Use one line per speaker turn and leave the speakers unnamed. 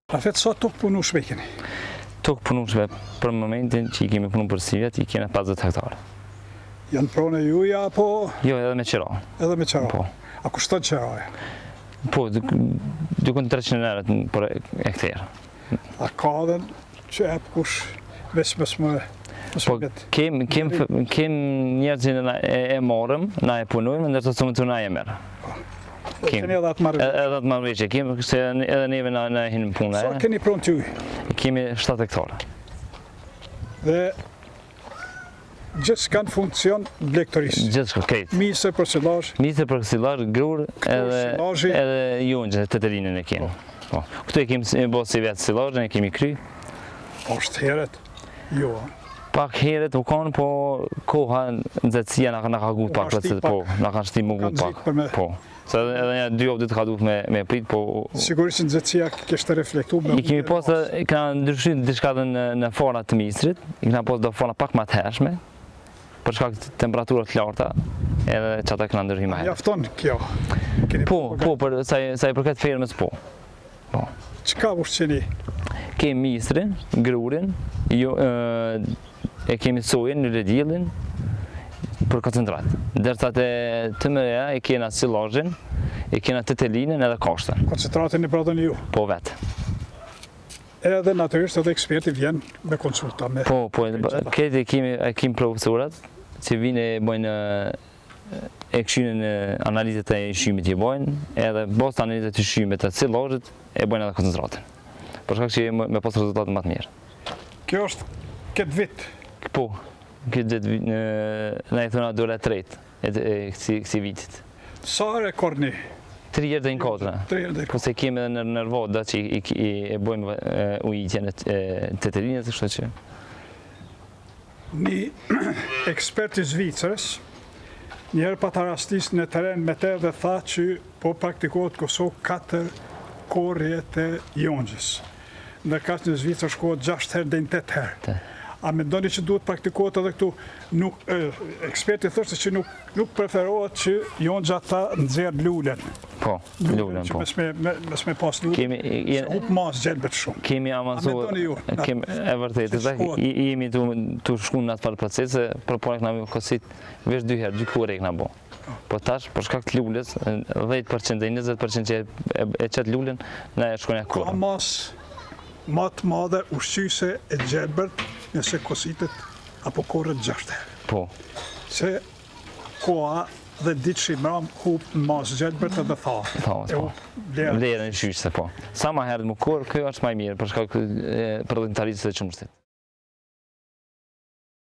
Rafet, sa tokë punueshme keni?
Tokë punueshme për momentin që I kemi punu për si vjet, I kena 50 hektare.
Janë pronë e juja, apo?
Jo, edhe me qira.
Edhe me qira?
Po.
A kushton qiraja?
Po, dukon 300 euro për hektar.
A ka dhe që e kush veç më
Po, kem njerëz që e marrëm, na e punojmë, ndërsa të na e merr.
Keni edhe atë marrë?
Edhe atë marrëveshje, se edhe neve na hinë puna.
Sa keni pronë të juj?
Kemi 7 hektare.
Dhe gjithë s'kanë funksion blektorisë?
Gjithë shko, krejtë.
Mise për silazh?
Mise për silazh, grur, edhe junxhe, të të rinën e kemi. Këtu e kemi bo si vetë silazhën, e kemi kry.
Është heret? Jo.
Pak heret u kanë, po koha nxehtësia na ka gut pak, na kanë shti më gut pak. Po. Se edhe një 2 javë ditë ka duhet me prit, po...
Sigurisht nxehtësia kishte reflektuar me...
I kemi pas I kena ndryshuar diçka në fona të mistrit, I kena pas do fona pak më të hershme, për shkak të temperaturave të larta, edhe çata kena ndryshuar më herët.
Mjafton kjo?
Po, për sa I përket fermës, po.
Çka ushqeni?
Kemi mistrin, grurin, e kemi sojën, ledjellin, për koncentrat. Ndërsa të mëreja e kena silazhin, e kena tetelinën edhe kashtën.
Koncentratin e prodhoni ju?
Po vetë.
Edhe natyrisht edhe eksperti vjen me konsulta me...
Po, këtë e kemi profesorat, që vinë e bojnë e këshynë analizet e shymit që bojnë, edhe bos të analizet e shymit të silazhit, e bojnë edhe koncentratin. Për shkak që me pas rezultate më të mirë.
Kjo është këtë vit?
Po. Këtë vit, na I thona dole tretë kësi vitit.
Sa rekordni?
3 herë dhe në katra.
3 herë dhe në katra.
Se kemi edhe në voda që e bojmë ujitjen e tetelinës, kështu që...
Një ekspert I Zvicrës, njerë pa të rastis në teren me te dhe tha që po praktikohet Kosovë 4 korrje të junxhës. Ndërkaq në Zvicër shkohet 6 herë dhe 8 herë. A mendoni që duhet praktikohet edhe këtu? Eksperti thoshte që nuk preferohet që junxha ta nxjerr lulen.
Po, lulen, po.
Mes me pas lulen, se hup mas gjelbet shumë.
Kemi amazuar, e vërtetë, jemi të shku në atë farë procese, propone këna me kosit vesh 2 herë, 2 kore këna bo. Po tash, për shkak të lulles, 10% dhe 20% që e qëtë lulen, na e shkone kore.
Ka mas ma të madhe ushqyse e gjelbert nëse kositet apo korët 6 herë.
Po.
Se koha dhe ditë që I mram hup në mas gjelbert edhe tha.
Po. Vlerën shqyse, po. Sa ma herët më korë, kjo është maj mirë, për shkak përdimtarisë dhe qëmështit.